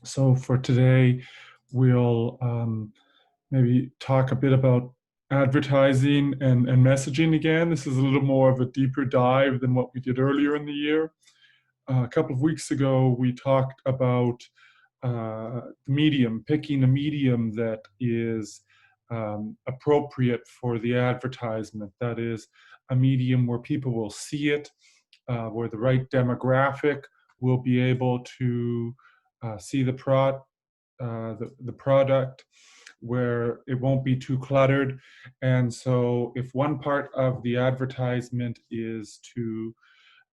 So for today, we'll maybe talk a bit about advertising and messaging again. This is a little more of a deeper dive than what we did earlier in the year. A couple of weeks ago, we talked about the medium, picking a medium that is appropriate for the advertisement. That is a medium where people will see it, where the right demographic will be able to see the product, where it won't be too cluttered. And so if one part of the advertisement is to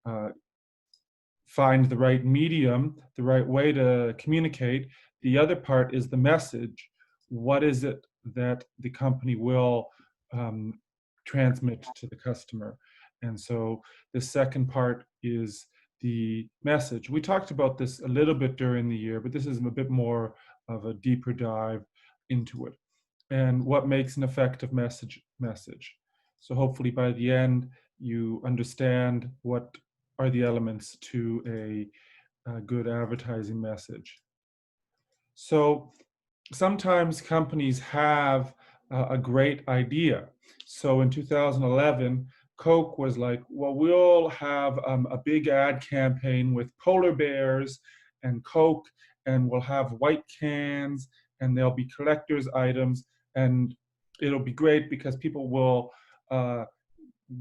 uh, find the right medium, the right way to communicate, the other part is the message. What is it that the company will um, transmit to the customer? And so the second part is the message. We talked about this a little bit during the year, but this is a bit more of a deeper dive into it. And what makes an effective message. So hopefully by the end, you understand what are the elements to a good advertising message. So sometimes companies have a great idea. So in 2011, Coke was like, well, we'll have a big ad campaign with polar bears and Coke, and we'll have white cans, and there'll be collector's items, and it'll be great because people will uh,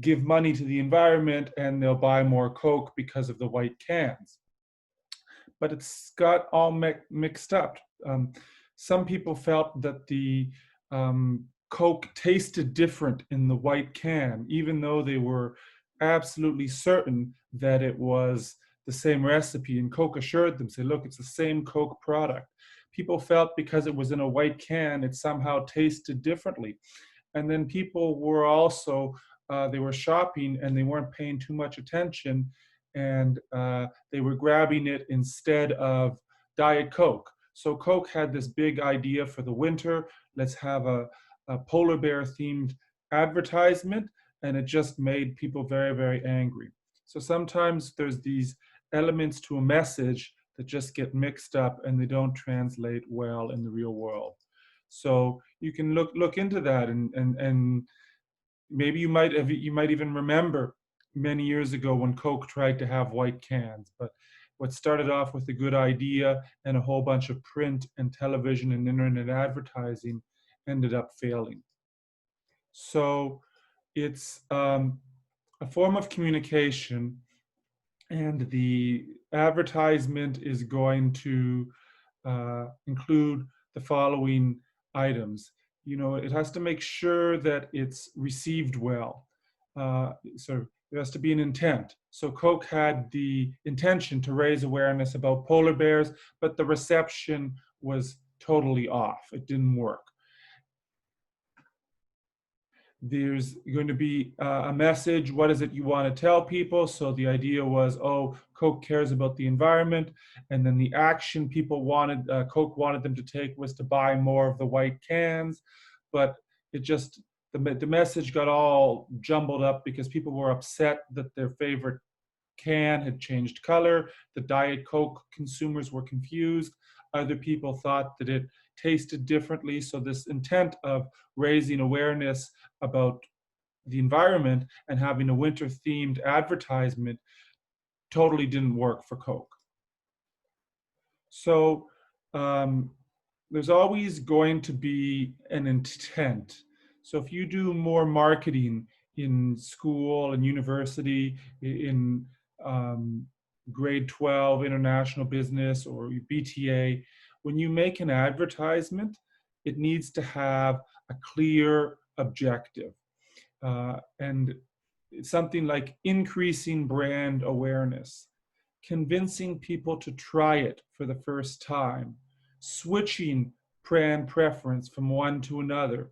give money to the environment and they'll buy more Coke because of the white cans. But it's got all mixed up. Um, some people felt that the Coke tasted different in the white can, even though they were absolutely certain that it was the same recipe. And Coke assured them, say, look, it's the same Coke product. People felt because it was in a white can, it somehow tasted differently. And then people were also, they were shopping and they weren't paying too much attention, and they were grabbing it instead of Diet Coke. So Coke had this big idea for the winter. Let's have a polar bear themed advertisement, and it just made people very, very angry. So sometimes there's these elements to a message that just get mixed up and they don't translate well in the real world. So you can look into that, and maybe you might even remember many years ago when Coke tried to have white cans, but what started off with a good idea and a whole bunch of print and television and internet advertising ended up failing. So it's a form of communication, and the advertisement is going to include the following items. You know, it has to make sure that it's received well. So there has to be an intent. So Coke had the intention to raise awareness about polar bears, but the reception was totally off. It didn't work. There's going to be a message. What is it you want to tell people? So the idea was, oh, Coke cares about the environment. And then the action people wanted, Coke wanted them to take, was to buy more of the white cans. But it just, the message got all jumbled up because people were upset that their favorite can had changed color. The Diet Coke consumers were confused. Other people thought that it tasted differently. So this intent of raising awareness about the environment and having a winter themed advertisement totally didn't work for Coke. So there's always going to be an intent. So if you do more marketing in school and university, in grade 12 international business or BTA, when you make an advertisement, it needs to have a clear objective. And something like increasing brand awareness, convincing people to try it for the first time, switching brand preference from one to another,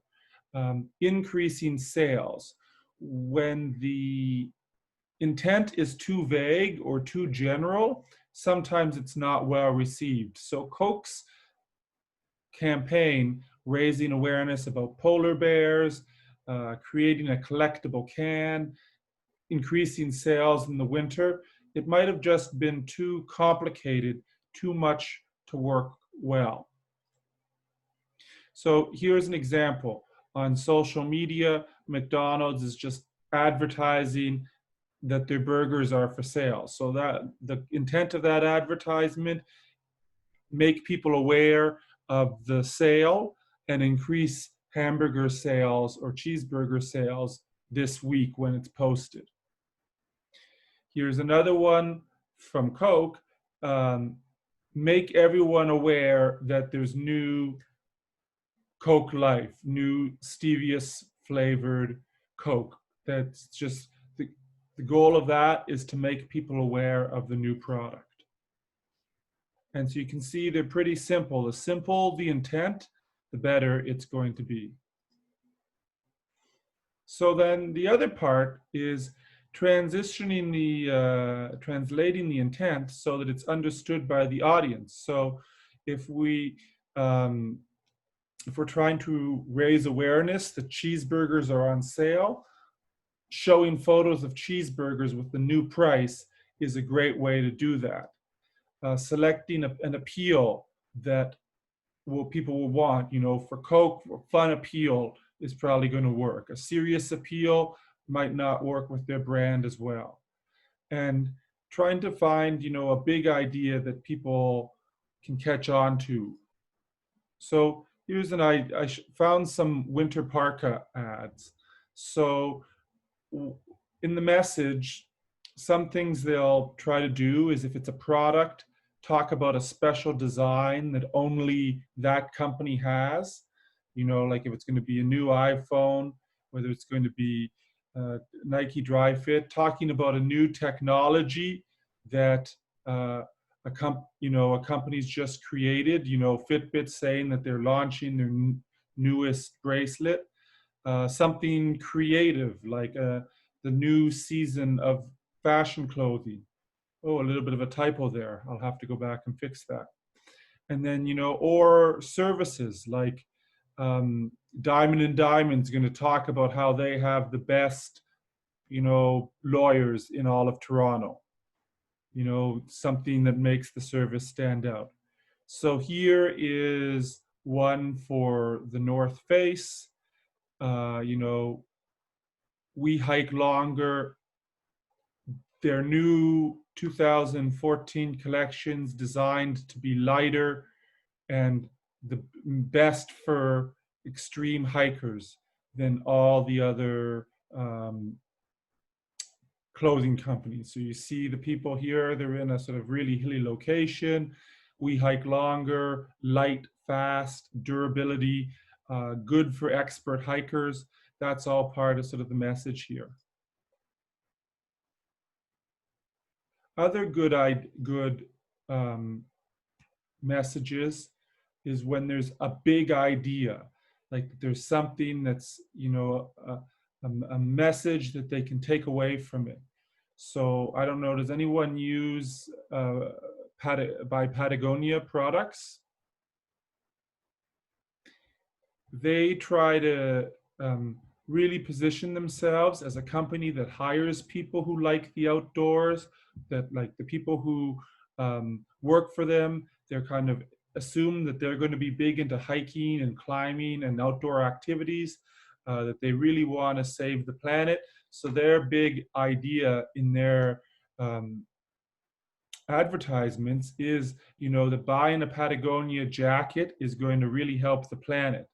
increasing sales. When the intent is too vague or too general, sometimes it's not well received. So Coke's campaign, raising awareness about polar bears, creating a collectible can, increasing sales in the winter, it might have just been too complicated, too much to work well. So here's an example. On social media, McDonald's is just advertising that their burgers are for sale. So that the intent of that advertisement, make people aware of the sale and increase hamburger sales or cheeseburger sales this week when it's posted. Here's another one from Coke. Make everyone aware that there's new Coke Life, new stevia flavored Coke. That's just the goal of that is to make people aware of the new product. And so you can see they're pretty simple. The simple the intent, the better it's going to be. So then the other part is transitioning translating the intent so that it's understood by the audience. So if we if we're trying to raise awareness that cheeseburgers are on sale, showing photos of cheeseburgers with the new price is a great way to do that. Selecting an appeal that people will want, for Coke, fun appeal is probably going to work. A serious appeal might not work with their brand as well. And trying to find, a big idea that people can catch on to. So here's I found some winter parka ads. So in the message, some things they'll try to do is if it's a product, talk about a special design that only that company has. Like if it's going to be a new iPhone, whether it's going to be Nike Dry Fit, talking about a new technology that a company's just created. Fitbit saying that they're launching their newest bracelet. Something creative like the new season of fashion clothing. Oh, a little bit of a typo there. I'll have to go back and fix that. And then, or services like Diamond and Diamond's going to talk about how they have the best, lawyers in all of Toronto. Something that makes the service stand out. So here is one for the North Face. We hike longer. Their new 2014 collections designed to be lighter and the best for extreme hikers than all the other clothing companies. So you see the people here, they're in a sort of really hilly location. We hike longer, light, fast, durability, good for expert hikers. That's all part of sort of the message here. Other good messages is when there's a big idea, like there's something that's a message that they can take away from it. So I don't know, does anyone use by Patagonia products? They try to really position themselves as a company that hires people who like the outdoors, that like the people who work for them, they're kind of assume that they're going to be big into hiking and climbing and outdoor activities, that they really want to save the planet. So their big idea in their advertisements is, that buying a Patagonia jacket is going to really help the planet.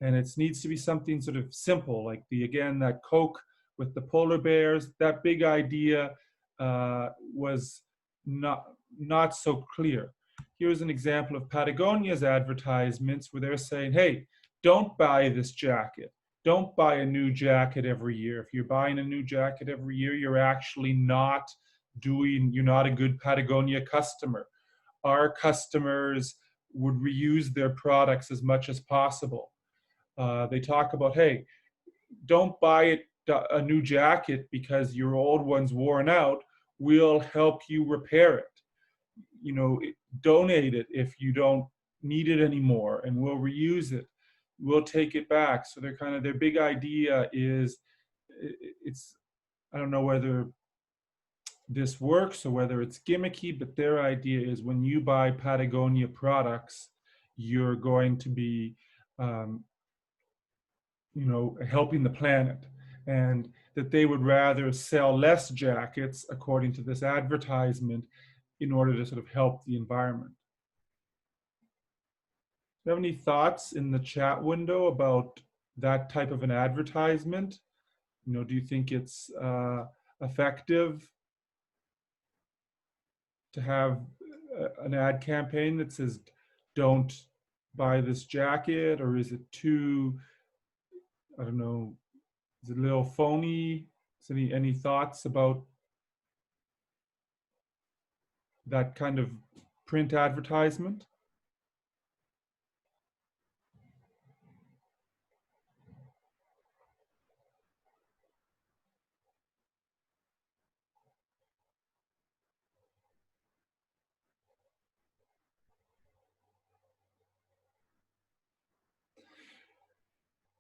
And it needs to be something sort of simple, like that Coke with the polar bears. That big idea was not so clear. Here's an example of Patagonia's advertisements where they're saying, hey, don't buy this jacket. Don't buy a new jacket every year. If you're buying a new jacket every year, you're actually you're not a good Patagonia customer. Our customers would reuse their products as much as possible. They talk about, hey, don't buy a new jacket because your old one's worn out. We'll help you repair it. Donate it if you don't need it anymore, and we'll reuse it. We'll take it back. So their big idea is, I don't know whether this works or whether it's gimmicky, but their idea is when you buy Patagonia products, you're going to be, um, helping the planet, and that they would rather sell less jackets, according to this advertisement, in order to sort of help the environment. Do you have any thoughts in the chat window about that type of an advertisement? Do you think it's effective to have an ad campaign that says, don't buy this jacket? Or is it too, I don't know, is it a little phony? Is any thoughts about that kind of print advertisement?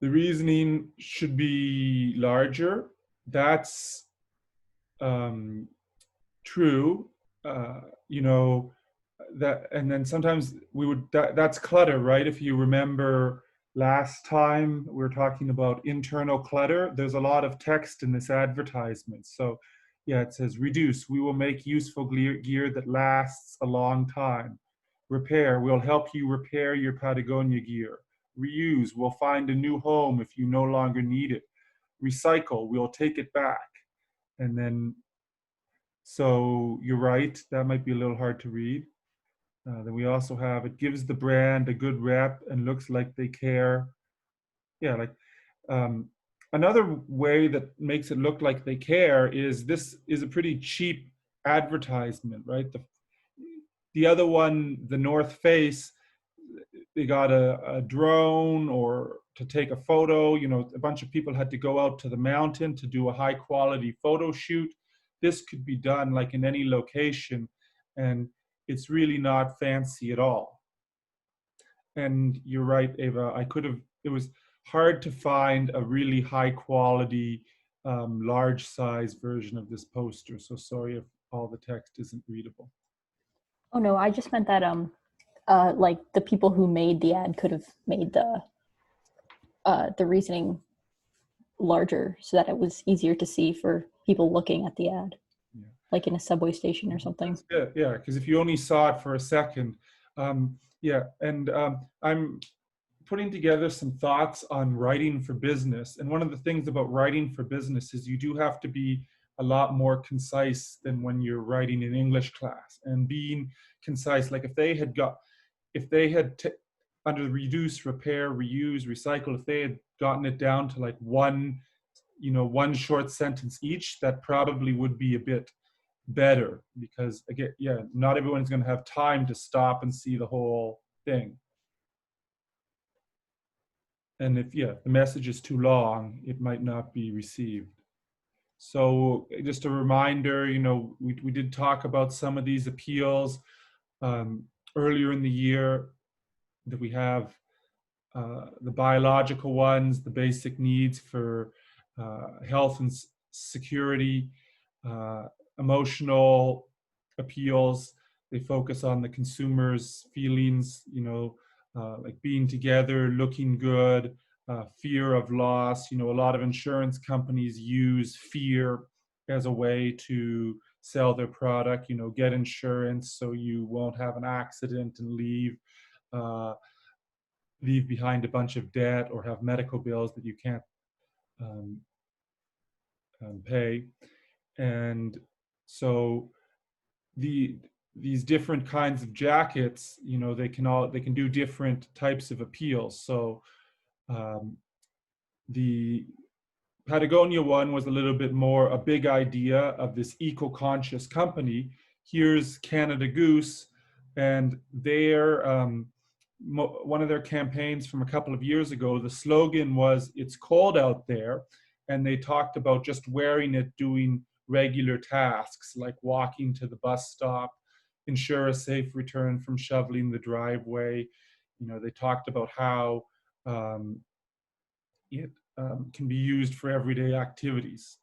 The reasoning should be larger. That's true. Uh, you know, that, and then sometimes that's clutter, right? If you remember last time we were talking about internal clutter, there's a lot of text in this advertisement. So yeah, it says reduce, we will make useful gear that lasts a long time. Repair, we'll help you repair your Patagonia gear. Reuse, we'll find a new home if you no longer need it. Recycle, we'll take it back. And then, so you're right, that might be a little hard to read. Then we also have, it gives the brand a good rep and looks like they care. Yeah, like um, another way that makes it look like they care is this is a pretty cheap advertisement, right? The other one, the North Face, they got a drone or to take a photo. A bunch of people had to go out to the mountain to do a high quality photo shoot. This could be done like in any location, and it's really not fancy at all. And you're right, Ava, it was hard to find a really high quality, large size version of this poster. So sorry if all the text isn't readable. Oh no, I just meant that like the people who made the ad could have made the reasoning larger so that it was easier to see for people looking at the ad, Yeah. like in a subway station or something. That's good. Yeah, because if you only saw it for a second, yeah. And I'm putting together some thoughts on writing for business. And one of the things about writing for business is you do have to be a lot more concise than when you're writing in English class. And being concise, like if they had under the reduce, repair, reuse, recycle, if they had gotten it down to like one short sentence each, that probably would be a bit better, because again, yeah, not everyone's going to have time to stop and see the whole thing. And if, yeah, the message is too long, it might not be received. So just a reminder, we did talk about some of these appeals earlier in the year, that we have the biological ones, the basic needs for health and security, uh, emotional appeals. They focus on the consumer's feelings, like being together, looking good, fear of loss. A lot of insurance companies use fear as a way to sell their product. Get insurance so you won't have an accident and uh, leave behind a bunch of debt or have medical bills that you can't um, pay. And so these different kinds of jackets, they can do different types of appeals. So the Patagonia one was a little bit more a big idea of this eco-conscious company. Here's Canada Goose, and one of their campaigns from a couple of years ago, the slogan was "It's cold out there," and they talked about just wearing it doing regular tasks like walking to the bus stop, ensure a safe return from shoveling the driveway. They talked about how it, can be used for everyday activities.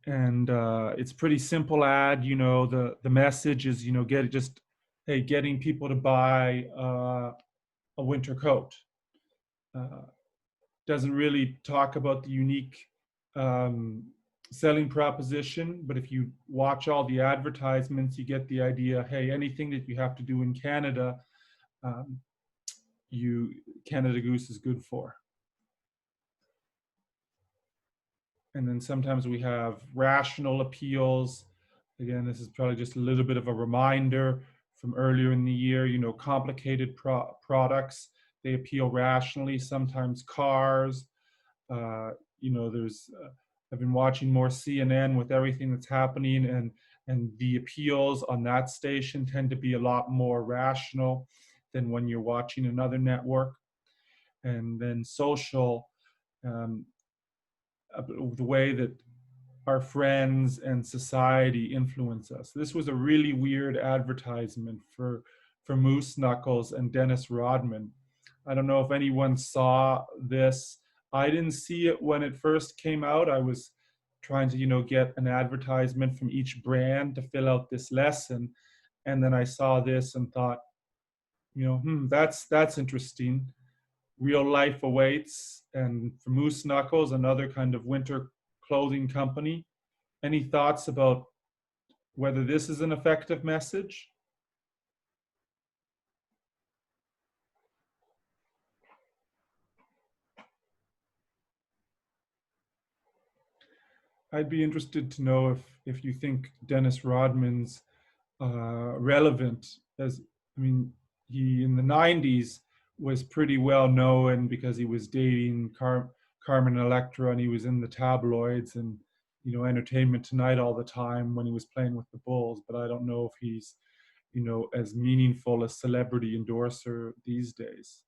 and it's pretty simple ad. The message is, get just, hey, getting people to buy a winter coat. Uh, doesn't really talk about the unique um, selling proposition, but if you watch all the advertisements, you get the idea. Hey, anything that you have to do in Canada, um, you Canada Goose is good for. And then sometimes we have rational appeals. Again, this is probably just a little bit of a reminder from earlier in the year. Complicated products, they appeal rationally. Sometimes cars. Uh, there's I've been watching more CNN with everything that's happening, and the appeals on that station tend to be a lot more rational than when you're watching another network. And then social, um, the way that our friends and society influence us. This was a really weird advertisement for Moose Knuckles and Dennis Rodman. I don't know if anyone saw this. I didn't see it when it first came out. I was trying to, get an advertisement from each brand to fill out this lesson, and then I saw this and thought, that's interesting. Real life awaits, and for Moose Knuckles, another kind of winter clothing company. Any thoughts about whether this is an effective message? I'd be interested to know if you think Dennis Rodman's relevant. As I mean, he in the '90s was pretty well known because he was dating Carmen Electra, and he was in the tabloids and Entertainment Tonight all the time when he was playing with the Bulls. But I don't know if he's as meaningful a celebrity endorser these days.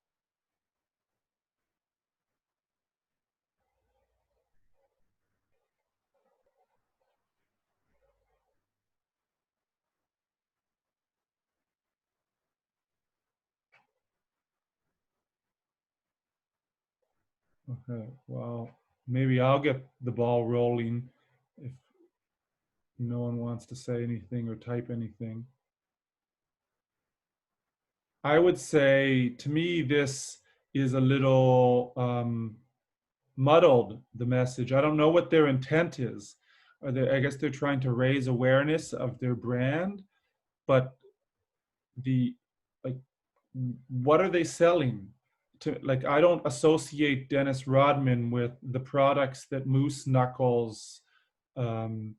Okay, well, maybe I'll get the ball rolling if no one wants to say anything or type anything. I would say, to me, this is a little muddled, the message. I don't know what their intent is. I guess they're trying to raise awareness of their brand, but the like, what are they selling? I don't associate Dennis Rodman with the products that Moose Knuckles um,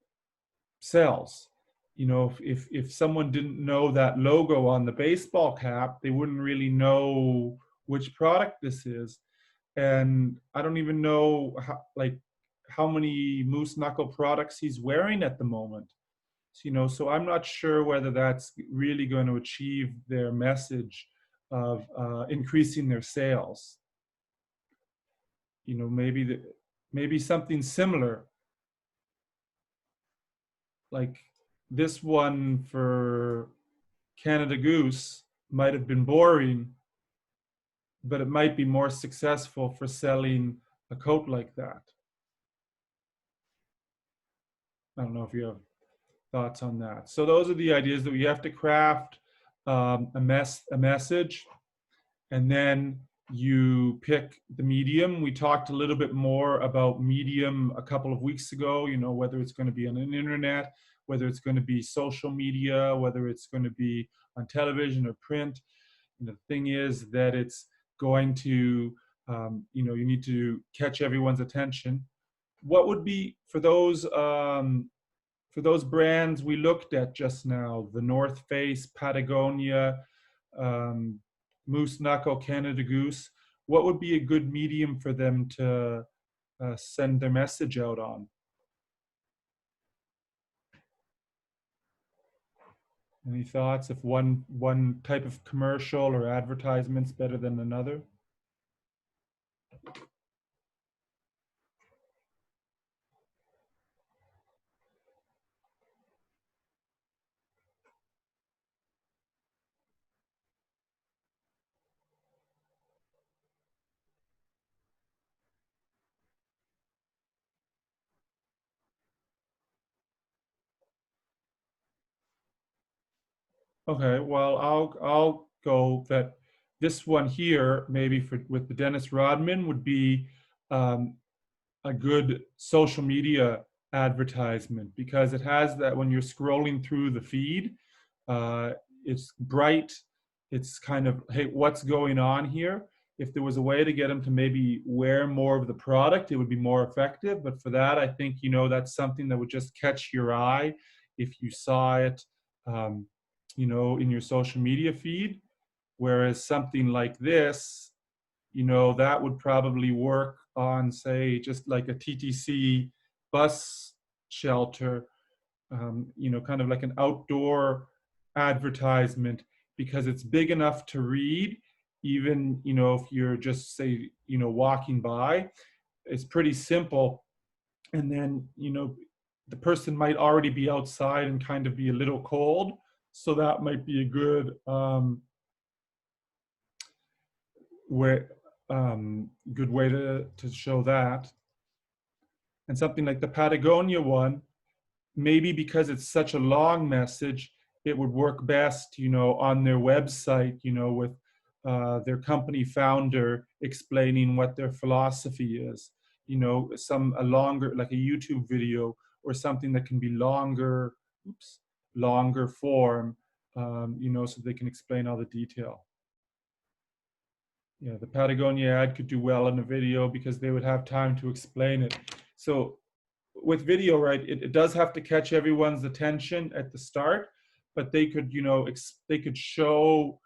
sells. If someone didn't know that logo on the baseball cap, they wouldn't really know which product this is. And I don't even know how many Moose Knuckle products he's wearing at the moment. So I'm not sure whether that's really going to achieve their message of increasing their sales. Maybe something similar, like this one for Canada Goose might have been boring, but it might be more successful for selling a coat like that. I don't know if you have thoughts on that. So those are the ideas that we have to craft a message, and then you pick the medium. We talked a little bit more about medium a couple of weeks ago, whether it's going to be on an internet, whether it's going to be social media, whether it's going to be on television or print. And the thing is that it's going to, you need to catch everyone's attention. What would be for those brands we looked at just now, the North Face, Patagonia, um, Moose Knuckle, Canada Goose, what would be a good medium for them to send their message out on? Any thoughts if one type of commercial or advertisement's better than another? Okay, well, I'll go that this one here, maybe for with the Dennis Rodman, would be um, a good social media advertisement because it has that when you're scrolling through the feed, uh, it's bright. It's kind of, hey, what's going on here? If there was a way to get them to maybe wear more of the product, it would be more effective. But for that, I think, that's something that would just catch your eye if you saw it, um, in your social media feed. Whereas something like this, that would probably work on, say, just like a TTC bus shelter, kind of like an outdoor advertisement because it's big enough to read, even, if you're just, say, walking by. It's pretty simple. And then, the person might already be outside and kind of be a little cold. So that might be a way, good way to show that. And something like the Patagonia one, maybe because it's such a long message, it would work best, on their website, with their company founder explaining what their philosophy is. A longer, like a YouTube video or something that can be longer, longer form, so they can explain all the detail. Yeah, the Patagonia ad could do well in a video because they would have time to explain it. So with video, right, it does have to catch everyone's attention at the start, but they could, they could show,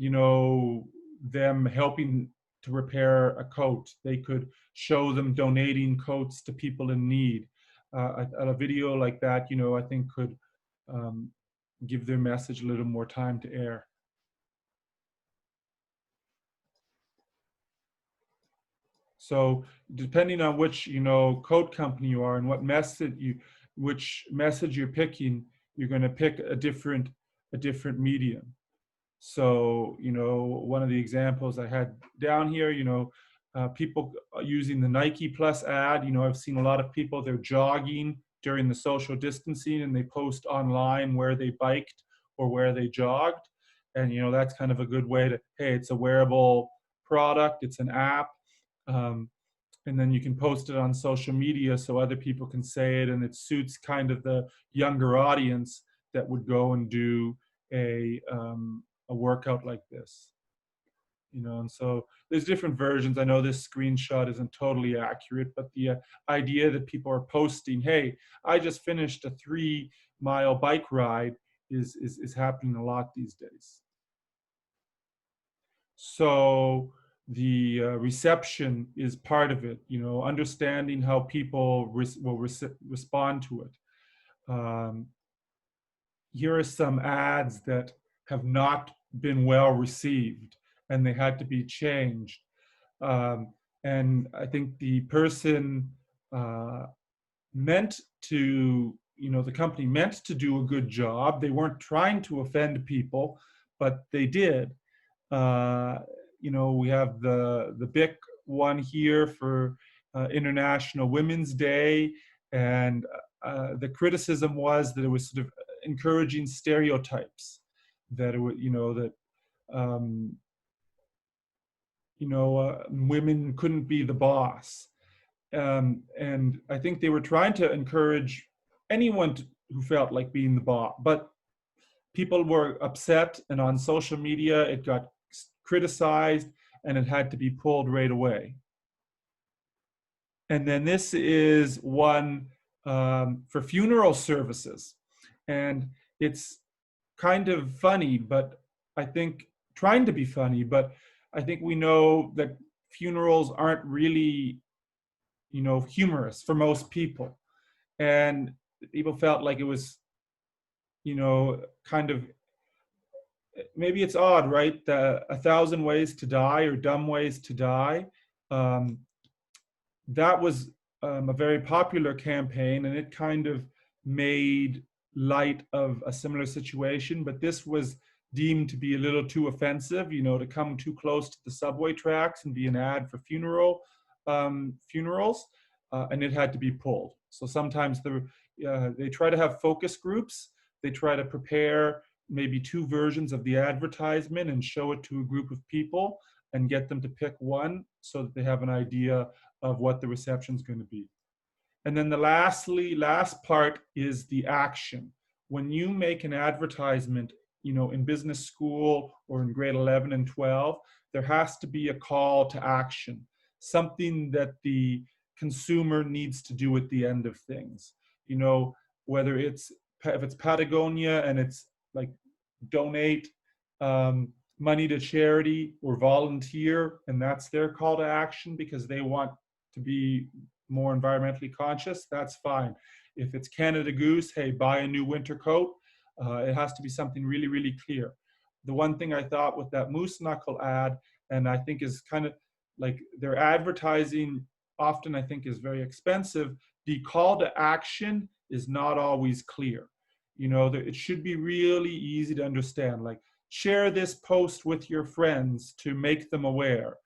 them helping to repair a coat. They could show them donating coats to people in need. A video like that, I think could um, give their message a little more time to air. So depending on which, code company you are and which message you're picking, you're going to pick a different medium. So, one of the examples I had down here, people using the Nike Plus ad. I've seen a lot of people, they're jogging during the social distancing and they post online where they biked or where they jogged. And, that's kind of a good way to, hey, it's a wearable product, it's an app. Um, and then you can post it on social media so other people can say it, and it suits kind of the younger audience that would go and do a workout like this. And so there's different versions. I know this screenshot isn't totally accurate, but the idea that people are posting, hey, I just finished a 3-mile bike ride is happening a lot these days. So the reception is part of it, understanding how people will respond to it. Here are some ads that have not been well received and they had to be changed. And I think the person meant to, the company meant to do a good job. They weren't trying to offend people, but they did. Uh, we have the big one here for International Women's Day, and the criticism was that it was sort of encouraging stereotypes, that it would, that um, women couldn't be the boss, and I think they were trying to encourage anyone who felt like being the boss, but people were upset, and on social media it got criticized and it had to be pulled right away. And then this is one for funeral services, and it's kind of funny, but I think trying to be funny, but I think we know that funerals aren't really, humorous for most people, and people felt like it was, kind of, maybe it's odd, right? The 1,000 Ways to Die or Dumb Ways to Die. Um, that was a very popular campaign, and it kind of made light of a similar situation. But this was deemed to be a little too offensive, to come too close to the subway tracks and be an ad for funerals, and it had to be pulled. So sometimes they try to have focus groups. They try to prepare, maybe two versions of the advertisement and show it to a group of people and get them to pick one so that they have an idea of what the reception is going to be. And then the last part is the action. When you make an advertisement, in business school or in grade 11 and 12, there has to be a call to action, something that the consumer needs to do at the end of things. Whether if it's Patagonia and it's like donate money to charity or volunteer, and that's their call to action because they want to be more environmentally conscious, that's fine. If it's Canada Goose, hey, buy a new winter coat, it has to be something really, really clear. The one thing I thought with that moose knuckle ad, and I think is kind of like their advertising often I think is very expensive, the call to action is not always clear. It should be really easy to understand, like share this post with your friends to make them aware.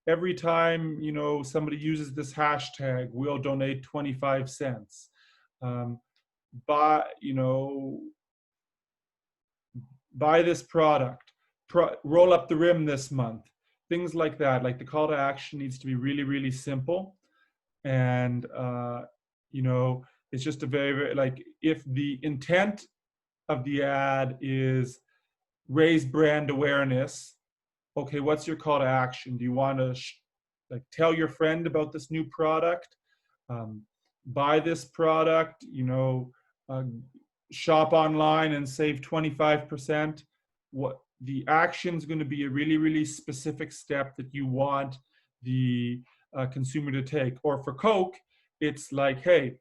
Every time somebody uses this hashtag, we'll donate 25 cents. Buy buy this product, roll up the rim this month, things like that. Like the call to action needs to be really, really simple. And it's just a very, very, like, if the intent of the ad is raise brand awareness, okay, what's your call to action? Do you want to like tell your friend about this new product, buy this product, shop online and save 25%? What the action is going to be a really, really specific step that you want the consumer to take. Or for Coke, it's like, hey,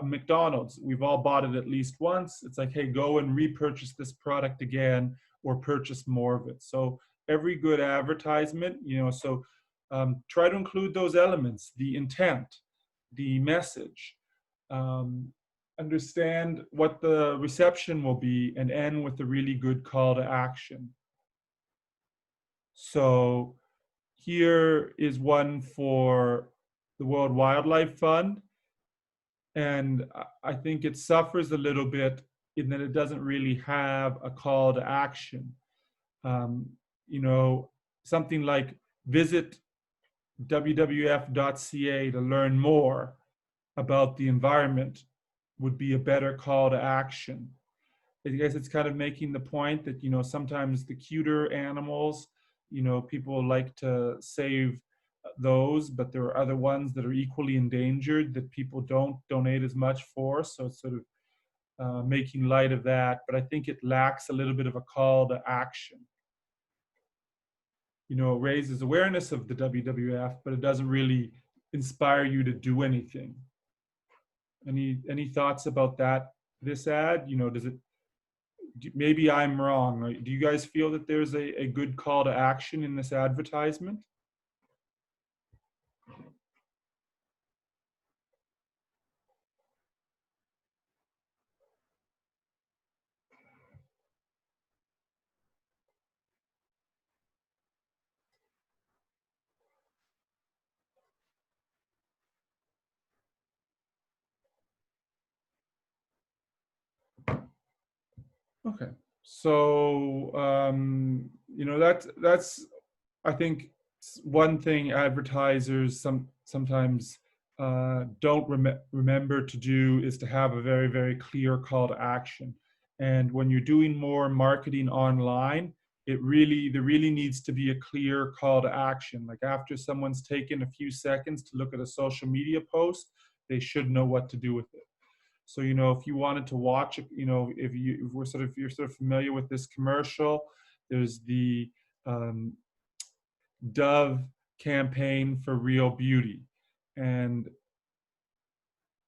McDonald's, we've all bought it at least once. It's like, hey, go and repurchase this product again or purchase more of it. So every good advertisement, try to include those elements: the intent, the message, understand what the reception will be, and end with a really good call to action. So here is one for the World Wildlife Fund. And I think it suffers a little bit in that it doesn't really have a call to action. Something like visit wwf.ca to learn more about the environment would be a better call to action. I guess it's kind of making the point that, sometimes the cuter animals, people like to save those, but there are other ones that are equally endangered that people don't donate as much for. So it's sort of making light of that. But I think it lacks a little bit of a call to action. It raises awareness of the WWF, but it doesn't really inspire you to do anything. Any thoughts about that? This ad, does it? Maybe I'm wrong. Do you guys feel that there's a good call to action in this advertisement? Okay, so that's I think one thing advertisers sometimes don't remember to do is to have a very, very clear call to action. And when you're doing more marketing online, there really needs to be a clear call to action. Like after someone's taken a few seconds to look at a social media post, they should know what to do with it. So, if you wanted to watch, if you're sort of familiar with this commercial, there's the Dove campaign for real beauty. And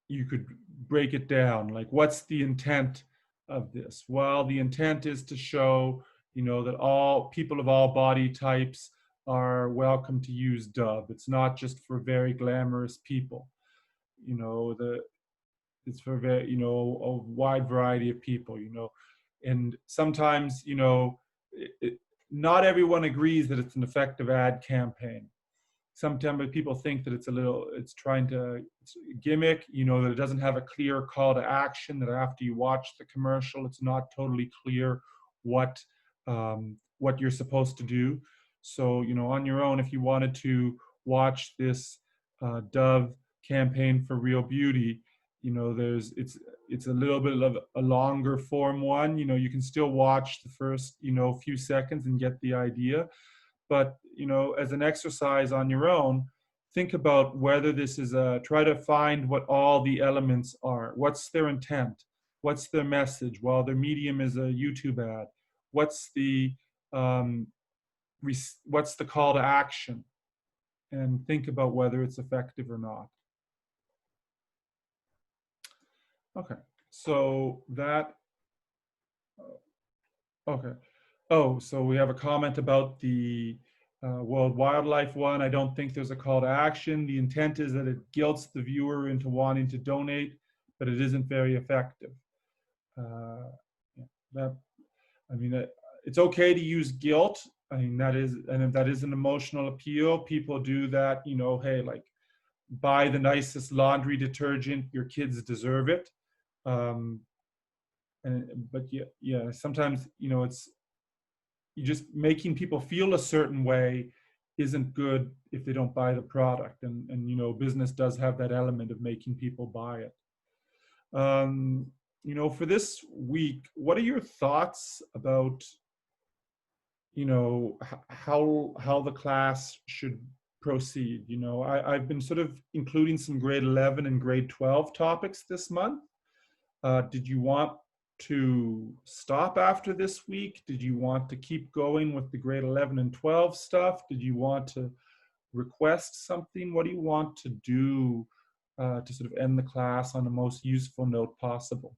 you could break it down. Like, what's the intent of this? Well, the intent is to show, that all people of all body types are welcome to use Dove. It's not just for very glamorous people. It's for very, a wide variety of people, and sometimes, not everyone agrees that it's an effective ad campaign. sometimes people think that it's trying to, it's a gimmick, that it doesn't have a clear call to action, that after you watch the commercial, it's not totally clear what you're supposed to do. So, on your own, if you wanted to watch this Dove campaign for real beauty, it's a little bit of a longer form one. You can still watch the first, few seconds and get the idea. But, as an exercise on your own, think about whether this is try to find what all the elements are. What's their intent? What's their message? Well, their medium is a YouTube ad. What's the um, what's the call to action? And think about whether it's effective or not. Okay, so that, okay. Oh, so we have a comment about the World Wildlife one. I don't think there's a call to action. The intent is that it guilts the viewer into wanting to donate, but it isn't very effective. Yeah, that, I mean, it's okay to use guilt. I mean, that is an emotional appeal. People do that, hey, like, buy the nicest laundry detergent, your kids deserve it. But yeah, sometimes, it's, you just making people feel a certain way isn't good if they don't buy the product. And business does have that element of making people buy it. For this week, what are your thoughts about, how the class should proceed? I've been sort of including some grade 11 and grade 12 topics this month. Did you want to stop after this week? Did you want to keep going with the grade 11 and 12 stuff? Did you want to request something? What do you want to do to sort of end the class on the most useful note possible?